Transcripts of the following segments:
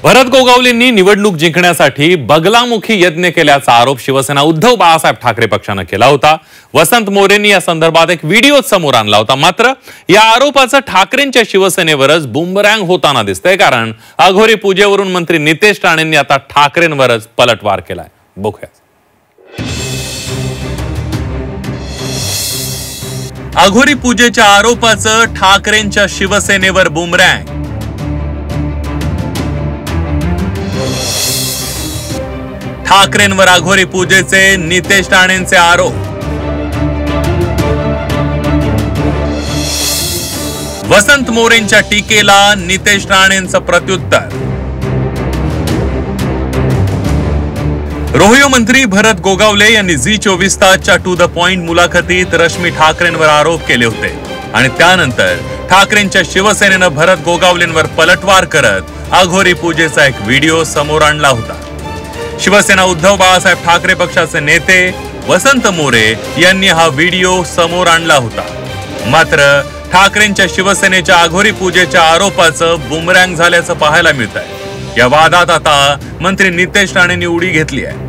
भरत गोगावलेंनी निवडणूक जिंकण्यासाठी बगलामुखी यज्ञ केल्याचा आरोप शिवसेना उद्धव बाळासाहेब ठाकरे पक्षाने केला होता। वसंत मोरेंनी या संदर्भात एक व्हिडिओ समोर आणला होता। मात्र या आरोपाचं ठाकरेंच्या शिवसेनेवरच बुमरँग होताना दिसतंय, कारण अघोरी पूजेवरून मंत्री नितेश राणेंनी आता ठाकरेंवरच पलटवार केलाय। बघूया। अघोरी पूजेच्या आरोपाचं ठाकरेंच्या शिवसेनेवर बुमरँग। ठाकरेंवर अघोरी पूजेचे नितेश राणेंचे आरोप। वसंत मोरेंच्या टीकेला नितेश राणेंचं प्रत्युत्तर। रोहियो मंत्री भरत गोगावले यांनी झी24 तासच्या टू द पॉइंट मुलाखतीत रश्मी ठाकरेंवर आरोप केले होते आणि त्यानंतर ठाकरेंच्या शिवसेनेनं भरत गोगावलेंवर पलटवार करत अघोरी पूजेचा एक व्हिडिओ समोर आणला होता। शिवसेना उद्धव बाळासाहेब ठाकरे पक्षाचे नेते वसंत मोरे यांनी हा व्हिडिओ समोर आणला होता। मात्र ठाकरेंच्या शिवसेनेच्या अघोरी पूजेच्या आरोपाचं बुमरँग झाल्याचं पाहायला मिळत आहे। या वादात आता मंत्री नितेश राणेंनी उडी घेतली आहे।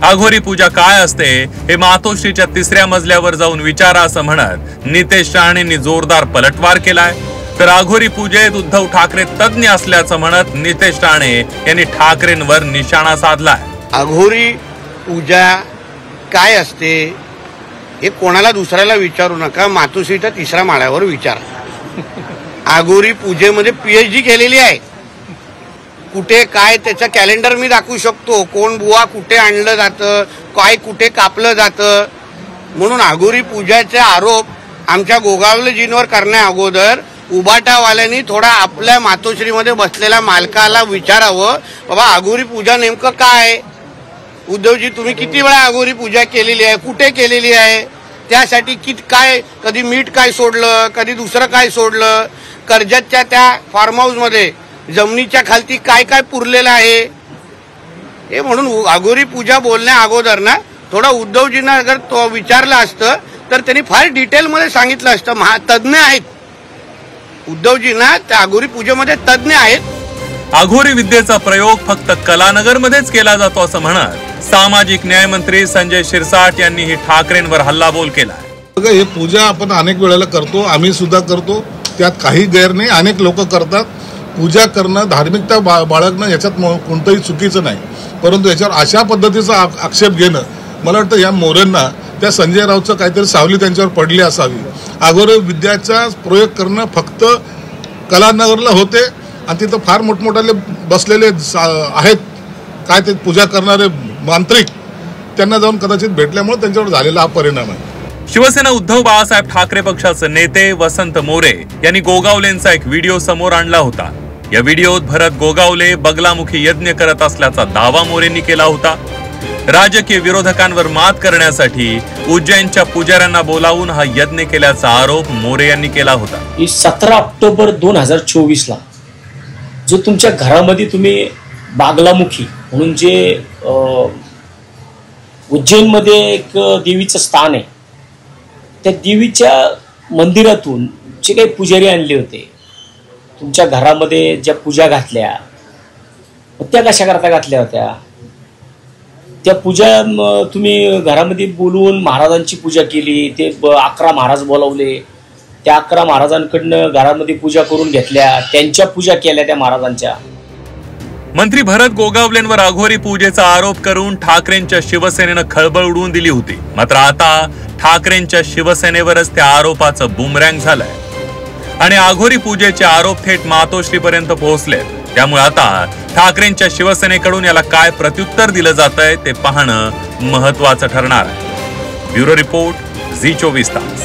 अघोरी पूजा काय असते हे मातोश्रीच्या 3ऱ्या मजल्यावर जाऊन विचारा असं म्हणत नितेश राणेंनी जोरदार पलटवार केलाय। तर अघोरी पूजेत उद्धव ठाकरे तज्ञ असल्याचं म्हणत नितेश राणे यांनी ठाकरेंवर निशाणा साधलाय। अघोरी पूजा काय असते हे कोणाला दुसऱ्याला विचारू नका, मातोश्रीच्या 3ऱ्या माळ्यावर विचारा। अघोरी पूजेमध्ये पीएचडी केलेली आहे। कुठे काय त्याचं कॅलेंडर मी दाखवू शकतो, कोण बुवा कुठे आणलं जातं, काय कुठे कापलं जातं। म्हणून अघोरी पूजाचे आरोप आमच्या गोगावलेजींवर करण्या अगोदर उबाटावाल्यांनी थोडा आपल्या मातोश्रीमध्ये बसलेल्या मालकाला विचारावं, बाबा अघोरी पूजा नेमकं काय? उद्धवजी तुम्ही किती वेळा अघोरी पूजा केलेली आहे, कुठे केलेली आहे, त्यासाठी काय कधी मीठ काय सोडलं, कधी दुसरं काय सोडलं, कर्जतच्या त्या फार्म हाऊसमध्ये जमिनीच्या खालती काय काय पुरलेलं आहे हे। म्हणून अघोरी पूजा बोलण्या अगोदर ना थोडा उद्धवजींना अगर तो विचारलं असतं तर त्यांनी फार डिटेलमध्ये सांगितलं असतं। तज्ञ आहेत उद्धवजींना, त्या अघोरी पूजेमध्ये तज्ञ आहेत। अघोरी विद्येचा प्रयोग फक्त कलानगरमध्येच केला जातो असं म्हणत सामाजिक न्याय मंत्री संजय शिरसाट यांनी ही ठाकरेंवर हल्लाबोल केला। हे पूजा आपण अनेक वेळेला करतो, आम्ही सुद्धा करतो, त्यात काही गैर नाही। अनेक लोक करतात। पूजा करणं, धार्मिकता बाळगणं याच्यात कोणतंही चुकीचं नाही, परंतु याच्यावर अशा पद्धतीचा आक्षेप घेणं, मला वाटतं या मोरेंना त्या संजय राऊतचं काहीतरी सावली त्यांच्यावर पडली असावी। अघोरी विद्याचा प्रयोग करणं फक्त कलानगरला होते आणि तिथं फार मोठमोठाले बसलेले आहेत काय ते पूजा करणारे मांत्रिक, त्यांना जाऊन कदाचित भेटल्यामुळे त्यांच्यावर झालेला हा परिणाम आहे। शिवसेना उद्धव बाळासाहेब ठाकरे पक्षाचे नेते वसंत मोरे यांनी गोगावलेंचा एक व्हिडिओ समोर आणला होता। या व्हिडिओत भरत गोगावले बगलामुखी यज्ञ करत असल्याचा दावा मोरेंनी केला होता। राजकीय विरोधकांवर मात करण्यासाठी उज्जैनच्या पुजाऱ्यांना बोलावून हा यज्ञ केल्याचा आरोप मोरे यांनी केला होता। 17 ऑक्टोबर 2024 जो तुमच्या घरामध्ये तुम्ही बागलामुखी म्हणून जे उज्जैनमध्ये एक देवीचं स्थान आहे, त्या देवीच्या मंदिरातून जे काही पुजारी आणले होते तुमच्या घरामध्ये, ज्या पूजा घातल्या त्या कशा करता घातल्या होत्या? त्या पूजा तुम्ही घरामध्ये बोलवून महाराजांची पूजा केली। ते 11 महाराज बोलावले, त्या 11 महाराजांकडनं घरामध्ये पूजा करून घेतल्या, त्यांच्या पूजा केल्या त्या महाराजांच्या। मंत्री भरत गोगावलेंवर अघोरी पूजेचा आरोप करून ठाकरेंच्या शिवसेनेनं खळबळ उडवून दिली होती। मात्र आता ठाकरेंच्या शिवसेनेवरच त्या आरोपाचं बुमरँग झालंय आणि अघोरी पूजेचे आरोप थेट मातोश्रीपर्यंत पोहोचलेत। त्यामुळे आता ठाकरेंच्या शिवसेनेकडून याला काय प्रत्युत्तर दिलं जातंय ते पाहणं महत्त्वाचं ठरणार आहे। ब्युरो रिपोर्ट, झी24 तास।